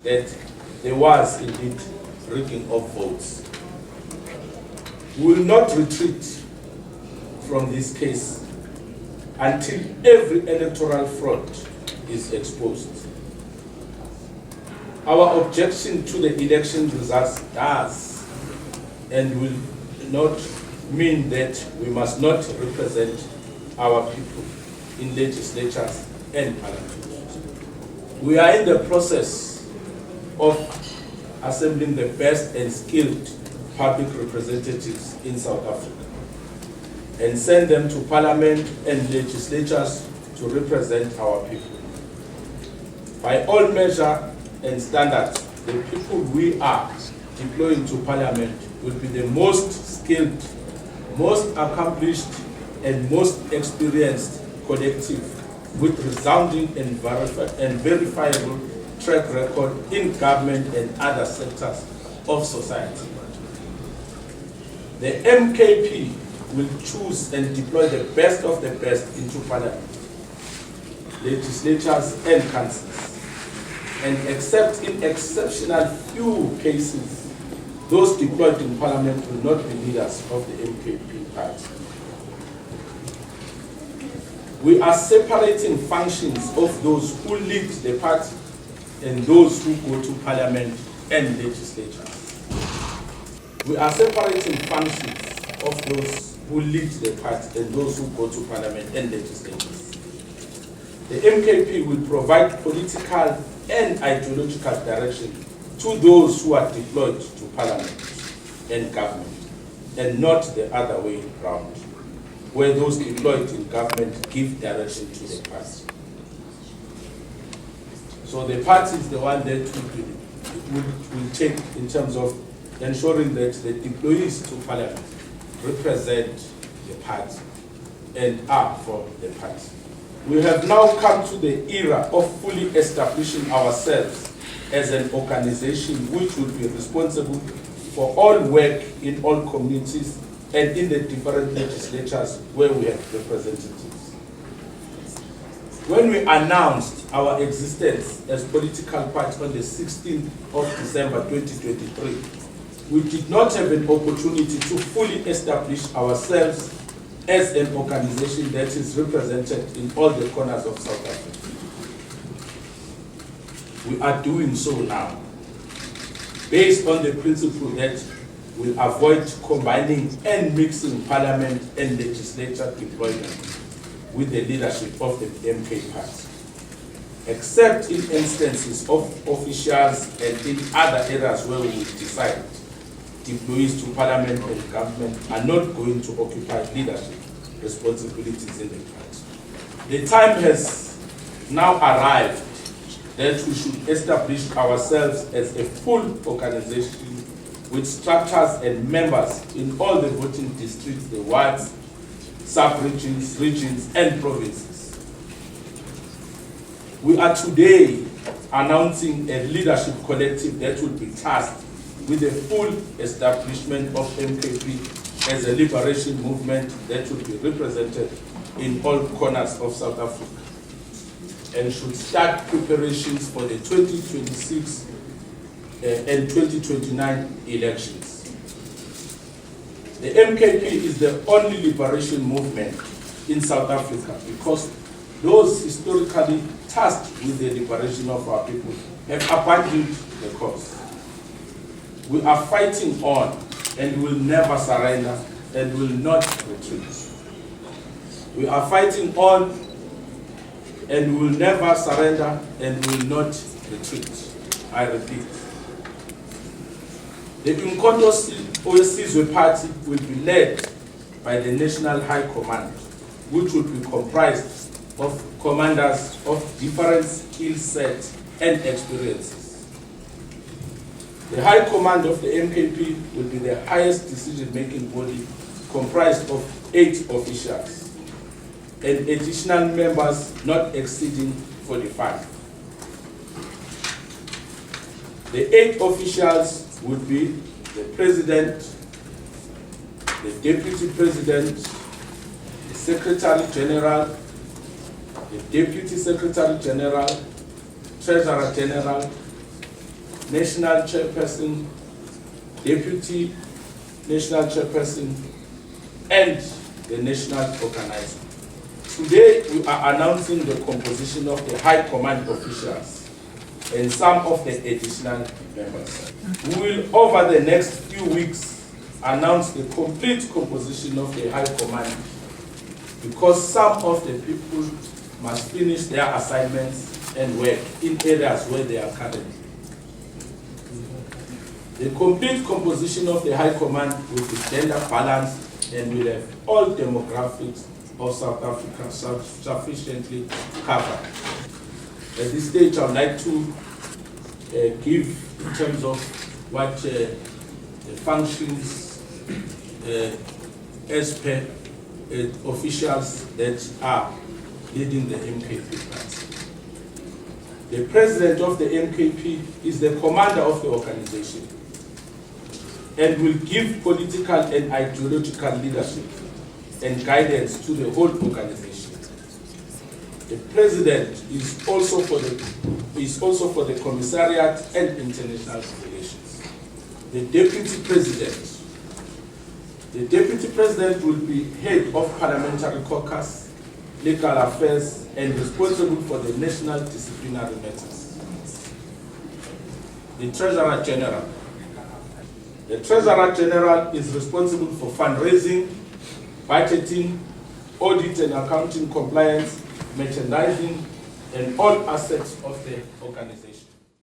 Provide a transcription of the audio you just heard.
that there was indeed rigging of votes. We will not retreat from this case until every electoral fraud is exposed. Our objection to the election results does and will not mean that we must not represent our people in legislatures and parliament. We are in the process of assembling the best and skilled public representatives in South Africa and send them to parliament and legislatures to represent our people. By all measure and standards, the people we are deploying to parliament will be the most skilled, most accomplished, and most experienced collective with resounding and verifiable track record in government and other sectors of society. The MKP will choose and deploy the best of the best into parliament, legislatures and councils. And except in exceptional few cases, those deployed in parliament will not be leaders of the MKP party. We are separating functions of those who lead the party and those who go to parliament and legislatures. We are separating functions of those who lead the party and those who go to parliament and legislatures. The MKP will provide political and ideological direction to those who are deployed to parliament and government, and not the other way around, where those deployed in government give direction to the party. So the party is the one that will take in terms of ensuring that the deployees to parliament represent the party and are for the party. We have now come to the era of fully establishing ourselves as an organization which will be responsible for all work in all communities and in the different legislatures where we have representatives. When we announced our existence as political party on the 16th of December 2023, we did not have an opportunity to fully establish ourselves as an organization that is represented in all the corners of South Africa. We are doing so now, based on the principle that we'll avoid combining and mixing parliament and legislature deployment with the leadership of the MK party, except in instances of officials and in other areas where we decide deployees to parliament and government are not going to occupy leadership responsibilities in the party. The time has now arrived that we should establish ourselves as a full organization with structures and members in all the voting districts, the wards, sub-regions, regions, and provinces. We are today announcing a leadership collective that will be tasked with the full establishment of MKP as a liberation movement that will be represented in all corners of South Africa and should start preparations for the 2026 and 2029 elections. The MKP is the only liberation movement in South Africa because those historically tasked with the liberation of our people have abandoned the cause. We are fighting on and will never surrender and will not retreat. We are fighting on and will never surrender and will not retreat. I repeat. The Umkhonto Sizwe Party will be led by the National High Command, which will be comprised of commanders of different skill sets and experiences. The High Command of the MKP will be the highest decision-making body comprised of 8 officials and additional members not exceeding 45. The 8 officials would be the President, the Deputy President, the Secretary General, the Deputy Secretary General, Treasurer General, national chairperson, deputy national chairperson, and the national organizer. Today, we are announcing the composition of the high command officials and some of the additional members. We will, over the next few weeks, announce the complete composition of the high command, because some of the people must finish their assignments and work in areas where they are currently. The complete composition of the high command will be gender balanced and will have all demographics of South Africa sufficiently covered. At this stage, I would like to give, in terms of what the functions as per officials that are leading the MKP party. The president of the MKP is the commander of the organization and will give political and ideological leadership and guidance to the whole organization. The president is also for the commissariat and international relations. The deputy president will be head of parliamentary caucus, legal affairs, and responsible for the national disciplinary matters. The treasurer general is responsible for fundraising, budgeting, audit and accounting compliance, merchandising, and all aspects of the organization.